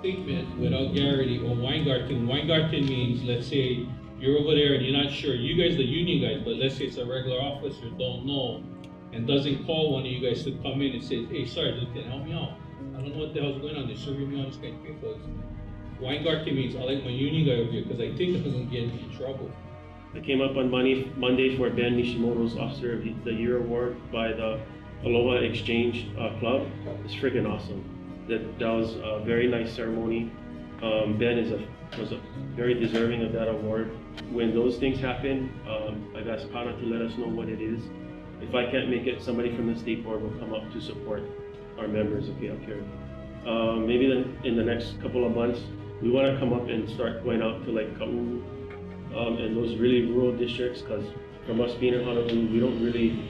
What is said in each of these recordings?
statement without guarantee or Weingarten. Weingarten means, let's say you're over there and you're not sure. You guys, the union guys, but let's say it's a regular officer, don't know, and doesn't call one of you guys to come in and say, hey, Sergeant, can help me out? I don't know what the hell's going on. They're serving me on this kind of papers. Weingarten means I like my union guy over here because I think I'm going to get in trouble. I came up on Monday for Ben Nishimoto's Officer of the Year award by the Aloha Exchange Club. It's freaking awesome. That was a very nice ceremony. Ben was very deserving of that award. When those things happen, I've asked Kana to let us know what it is. If I can't make it, somebody from the state board will come up to support our members up here. Maybe in the next couple of months, we want to come up and start going out to like Ka'u and those really rural districts, because from us being in Honolulu, we don't really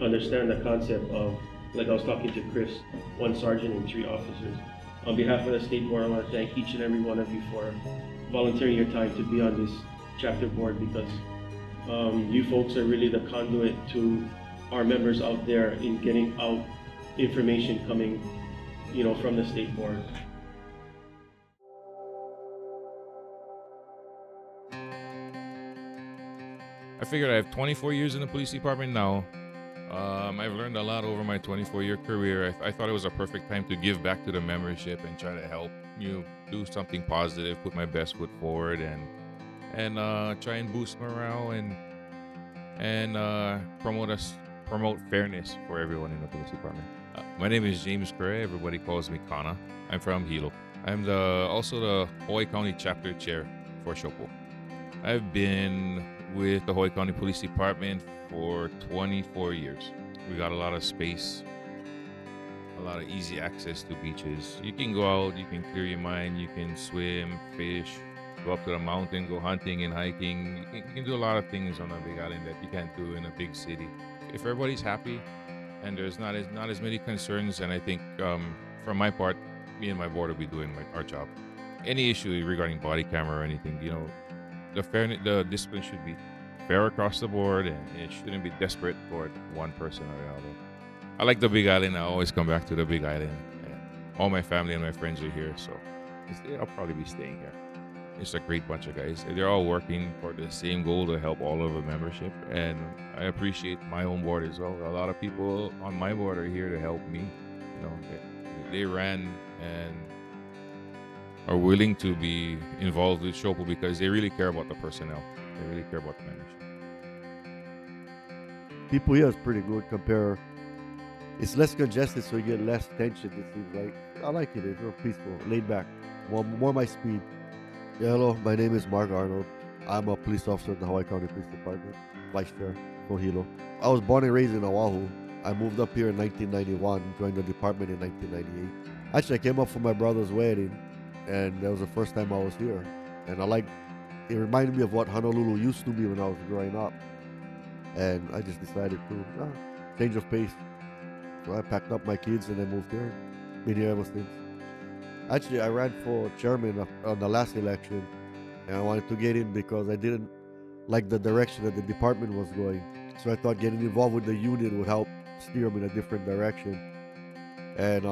understand the concept of, like I was talking to Chris, 1 sergeant and 3 officers. On behalf of the state board, I want to thank each and every one of you for volunteering your time to be on this chapter board, because you folks are really the conduit to our members out there in getting out information coming, from the state board. I figured I have 24 years in the police department now. I've learned a lot over my 24-year career. I thought it was a perfect time to give back to the membership and try to help do something positive, put my best foot forward, and try and boost morale and promote fairness for everyone in the police department. My name is James Correa. Everybody calls me Kana. I'm from Hilo. I'm also the Hawaii County Chapter Chair for SHOPO. I've been with the Hawaii County Police Department for 24 years. We got a lot of space, a lot of easy access to beaches. You can go out, you can clear your mind, you can swim, fish, go up to the mountain, go hunting and hiking. You can do a lot of things on a big island that you can't do in a big city. If everybody's happy and there's not as many concerns, and I think from my part, me and my board will be doing our job. Any issue regarding body camera or anything, the discipline should be fair across the board, and it shouldn't be desperate toward one person or the other. I like the Big Island. I always come back to the Big Island. And all my family and my friends are here, so I'll probably be staying here. It's a great bunch of guys. They're all working for the same goal to help all of the membership, and I appreciate my own board as well. A lot of people on my board are here to help me. They ran and are willing to be involved with SHOPO because they really care about the personnel. They really care about the membership. People here is pretty good it's less congested, so you get less tension, it seems like. I like it. It's real peaceful, laid back, more my speed. Yeah, hello, my name is Mark Arnold. I'm a police officer in the Hawaii County Police Department, Vice Chair for Hilo. I was born and raised in Oahu. I moved up here in 1991, joined the department in 1998. Actually, I came up for my brother's wedding, and that was the first time I was here. And it reminded me of what Honolulu used to be when I was growing up. And I just decided to, change of pace. So I packed up my kids and I moved here. Been here ever since. Actually, I ran for chairman on the last election, and I wanted to get in because I didn't like the direction that the department was going. So I thought getting involved with the union would help steer them in a different direction. And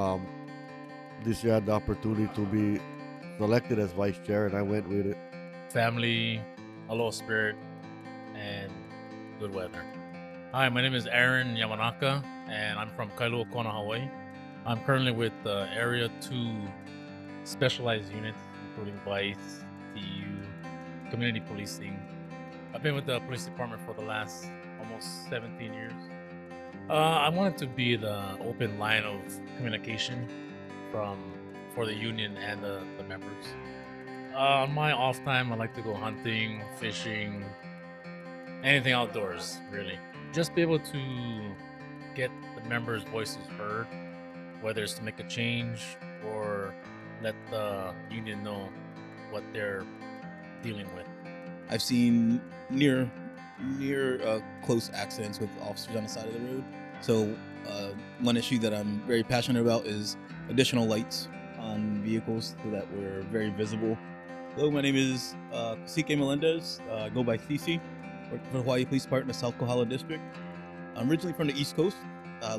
this year I had the opportunity to be selected as vice chair, and I went with it. Family, aloha spirit, and good weather. Hi, my name is Aaron Yamanaka, and I'm from Kailua Kona, Hawaii. I'm currently with Area 2 specialized units, including Vice, TU, community policing. I've been with the police department for the last almost 17 years. I wanted to be the open line of communication for the union and the members. On my off time, I like to go hunting, fishing, anything outdoors, really. Just be able to get the members' voices heard, whether it's to make a change or let the union know what they're dealing with. I've seen near close accidents with officers on the side of the road. So one issue that I'm very passionate about is additional lights on vehicles so that we're very visible. Hello, my name is Melendez. I go by Cici. Work for the Hawaii Police Department in the South Kohala District. I'm originally from the East Coast.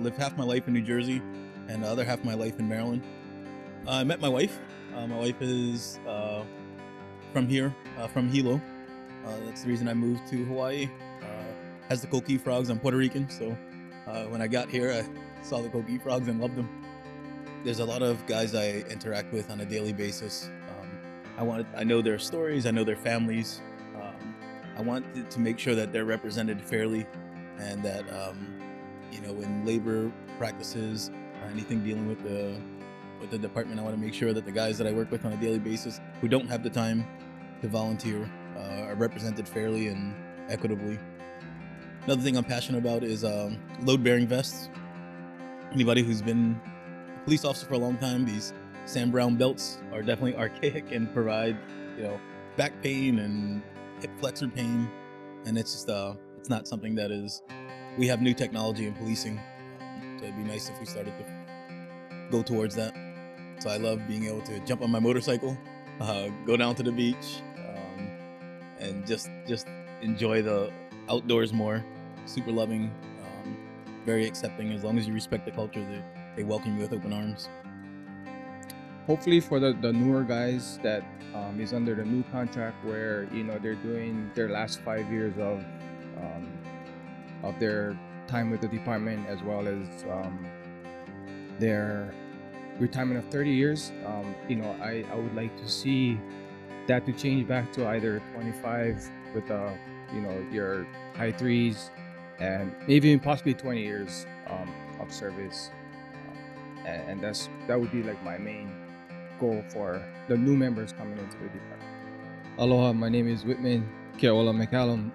Lived half my life in New Jersey and the other half of my life in Maryland. I met my wife My wife is from here, from Hilo. That's the reason I moved to Hawaii. Has the coqui frogs. I'm Puerto Rican, so when I got here, I saw the coqui frogs and loved them. There's a lot of guys I interact with on a daily basis. I know their stories. I know their families. I want to make sure that they're represented fairly, and that in labor practices, anything dealing with the department, I want to make sure that the guys that I work with on a daily basis who don't have the time to volunteer are represented fairly and equitably. Another thing I'm passionate about is load-bearing vests. Anybody who's been a police officer for a long time, these Sam Brown belts are definitely archaic and provide, back pain and hip flexor pain, and it's just it's not something that is. We have new technology in policing, so it'd be nice if we started to go towards that. So I love being able to jump on my motorcycle, go down to the beach, and just enjoy the outdoors more. Super loving, very accepting. As long as you respect the culture, they welcome you with open arms. Hopefully for the newer guys that is under the new contract, where they're doing their last 5 years of their time with the department, as well as their retirement of 30 years. I would like to see that to change back to either 25 with your high threes, and maybe even possibly 20 years of service, and that would be like my main goal for the new members coming into the department. Aloha, my name is Whitman Keola McCallum.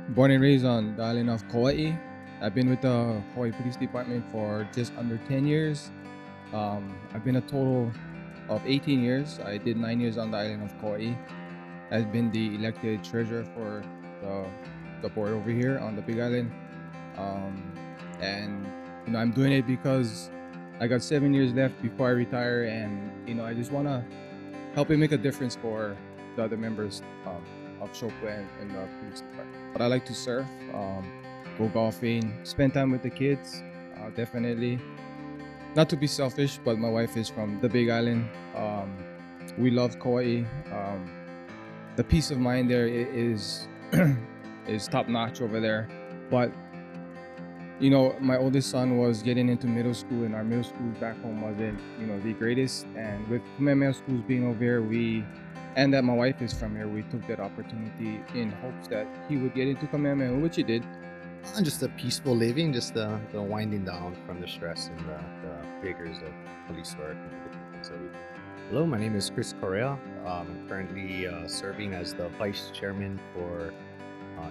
Born and raised on the island of Kauai. I've been with the Hawaii Police Department for just under 10 years. I've been a total of 18 years. I did 9 years on the island of Kauai. I've been the elected treasurer for the board over here on the Big Island. And I'm doing it because I got 7 years left before I retire, and I just want to help make a difference for the other members of SHOPO and the police department. But I like to surf, go golfing, spend time with the kids, definitely. Not to be selfish, but my wife is from the Big Island. We love Kauai. The peace of mind there is top notch over there. But my oldest son was getting into middle school, and our middle school back home wasn't the greatest. And with Kamehameha schools being over here, and that my wife is from here, we took that opportunity in hopes that he would get into Kamehameha, which he did. Just a peaceful living, just the winding down from the stress and the rigors of police work and different things that we do. Hello, my name is Correa. I'm currently serving as the vice chairman for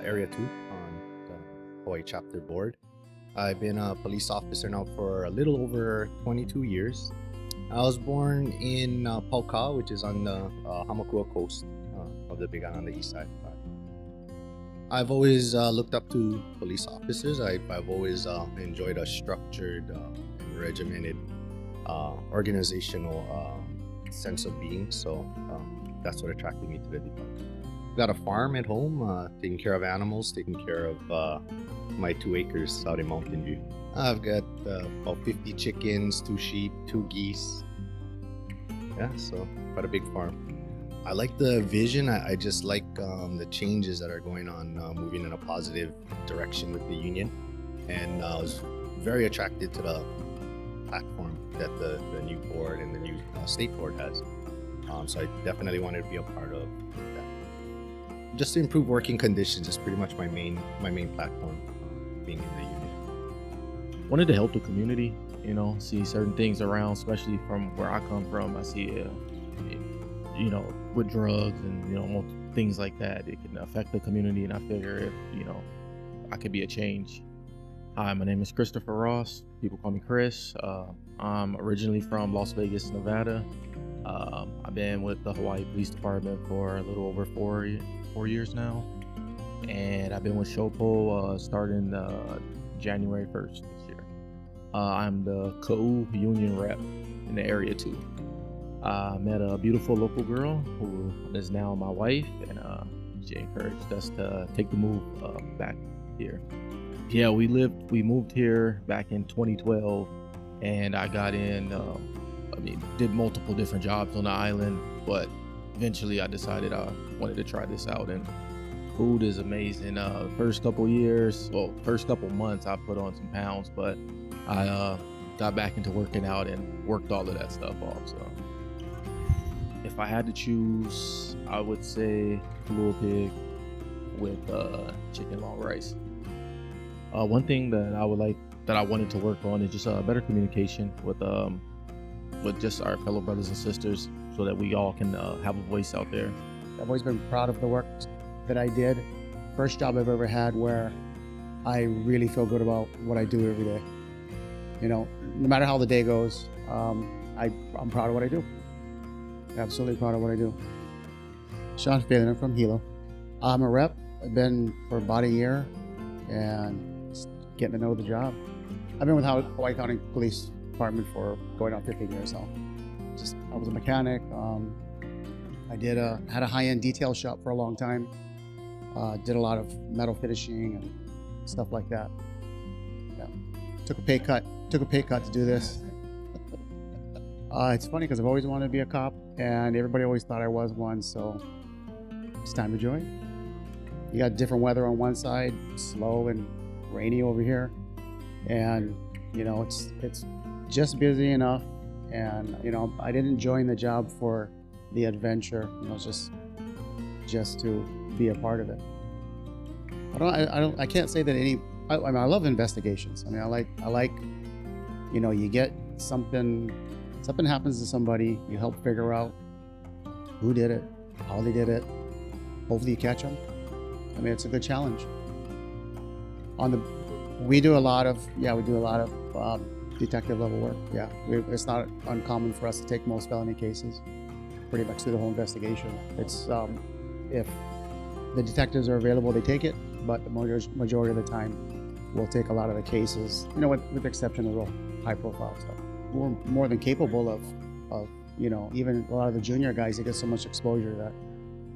Area 2 on the Hawaii chapter board. I've been a police officer now for a little over 22 years. I was born in Pauka, which is on the Hamakua coast of the Big Island on the east side. I've always looked up to police officers. I've always enjoyed a structured and regimented organizational sense of being. So that's what attracted me to the department. Got a farm at home, taking care of animals, taking care of my 2 acres out in Mountain View. I've got about 50 chickens, 2 sheep, 2 geese. Yeah, so quite a big farm. I like the vision. I just like the changes that are going on, moving in a positive direction with the union. And I was very attracted to the platform that the new board and the new state board has. So I definitely wanted to be a part of that. Just to improve working conditions is pretty much my main platform, being in the union. Wanted to help the community, see certain things around, especially from where I come from. I see, with drugs and, things like that, it can affect the community. And I figure if, I could be a change. Hi, my name is Christopher Ross. People call me Chris. I'm originally from Las Vegas, Nevada. I've been with the Hawaii Police Department for a little over 4 years now. And I've been with SHOPO starting January 1st this year. I'm the Ka'u union rep in the area too. I met a beautiful local girl who is now my wife, and she encouraged us to take the move back here. Yeah, we moved here back in 2012, and I got in I mean, did multiple different jobs on the island, but eventually I decided I wanted to try this out, and food is amazing. First couple months, I put on some pounds, but I got back into working out and worked all of that stuff off. So if I had to choose, I would say Blue Pig with chicken long rice. One thing that I wanted to work on is just better communication with just our fellow brothers and sisters, so that we all can have a voice out there. I've always been proud of the work that I did. First job I've ever had where I really feel good about what I do every day. You know, no matter how the day goes, I'm proud of what I do. Absolutely proud of what I do. Shawn I'm from Hilo. I'm a rep. I've been for about a year and just getting to know the job. I've been with Hawaii County Police Department for going on 15 years now. I was a mechanic. I had a high-end detail shop for a long time. Did a lot of metal finishing and stuff like that. Yeah. Took a pay cut to do this. It's funny because I've always wanted to be a cop, and everybody always thought I was one, so it's time to join. You got different weather on one side, slow and rainy over here, and you know it's just busy enough. And you know, I didn't join the job for the adventure, you know, just to be a part of it. I can't say that I mean, I love investigations. I mean, I like, you know, you get something happens to somebody, you help figure out who did it, how they did it. Hopefully you catch them. I mean, it's a good challenge. We do a lot of detective level work. Yeah, it's not uncommon for us to take most felony cases, pretty much through the whole investigation. It's if the detectives are available, they take it, but the majority of the time, we'll take a lot of the cases, you know, with the exception of real high profile stuff. We're more than capable of, you know, even a lot of the junior guys, they get so much exposure that,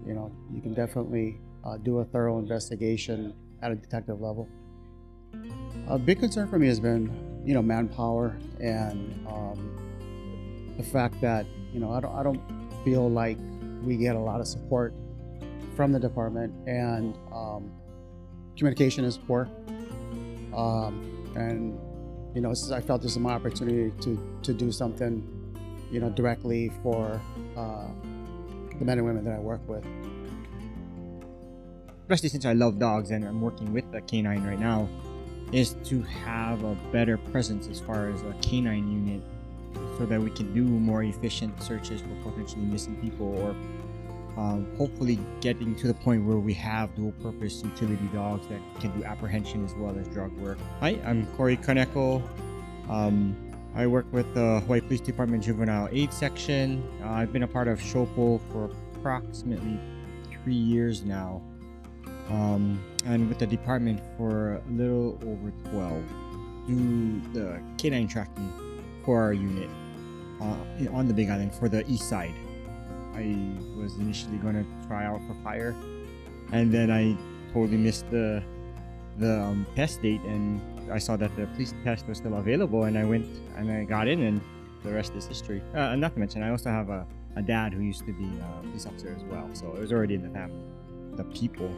you know, you can definitely do a thorough investigation at a detective level. A big concern for me has been, you know, manpower and the fact that, you know, I don't feel like we get a lot of support from the department, and communication is poor. And you know, I felt this is my opportunity to do something, you know, directly for the men and women that I work with. Especially since I love dogs and I'm working with a canine right now, is to have a better presence as far as a canine unit, so that we can do more efficient searches for potentially missing people, or hopefully getting to the point where we have dual purpose utility dogs that can do apprehension as well as drug work. Hi, I'm Corey Kaneko. I work with the Hawaii Police Department Juvenile Aid Section. I've been a part of SHOPO for approximately 3 years now, and with the department for a little over 12. Do the canine tracking for our unit on the Big Island for the east side. I was initially going to try out for fire, and then I totally missed the test date, and I saw that the police test was still available, and I went and I got in, and the rest is history. Not to mention, I also have a dad who used to be a police officer as well, so it was already in the family. The people,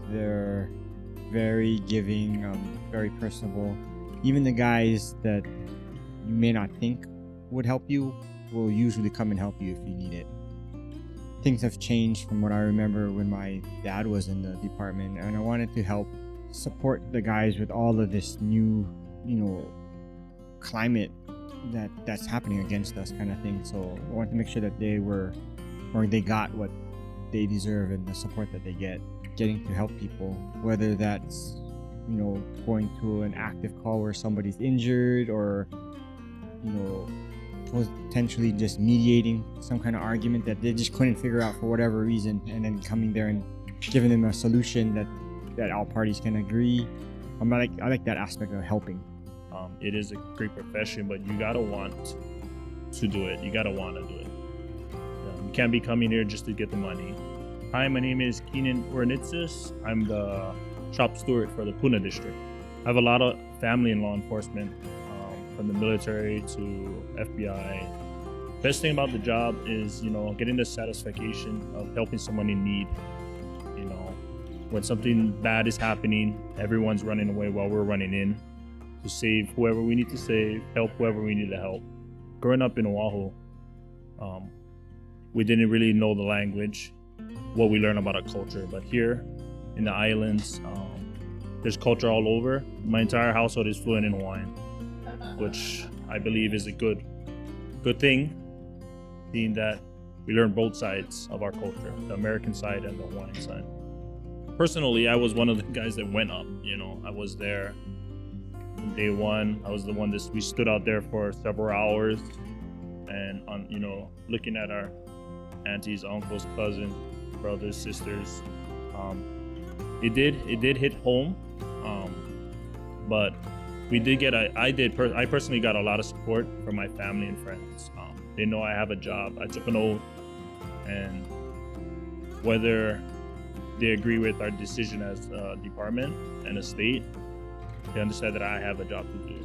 they're very giving, very personable. Even the guys that you may not think would help you will usually come and help you if you need it. Things have changed from what I remember when my dad was in the department, and I wanted to help support the guys with all of this new, you know, climate that's happening against us kind of thing. So I wanted to make sure that they got what they deserve and the support that they get. Getting to help people, whether that's, you know, going to an active call where somebody's injured, or, you know, potentially just mediating some kind of argument that they just couldn't figure out for whatever reason, and then coming there and giving them a solution that all parties can agree. I like that aspect of helping. It is a great profession, but you gotta want to do it. You gotta want to do it. You can't be coming here just to get the money. Hi, my name is Keenan. I'm the shop steward for the Puna district. I have a lot of family in law enforcement. from the military to FBI. Best thing about the job is, you know, getting the satisfaction of helping someone in need. You know, when something bad is happening, everyone's running away while we're running in to save whoever we need to save, help whoever we need to help. Growing up in Oahu, we didn't really know the language, what we learned about our culture. But here in the islands, there's culture all over. My entire household is fluent in Hawaiian, which I believe is a good thing, being that we learn both sides of our culture, the American side and the Hawaiian side. Personally, I was one of the guys that went up. You know, I was there from day one. I was the one that we stood out there for several hours, and you know, looking at our aunties, uncles, cousins, brothers, sisters. It did hit home, but we did get I personally got a lot of support from my family and friends. They know I have a job. I took an oath, and whether they agree with our decision as a department and a state, they understand that I have a job to do.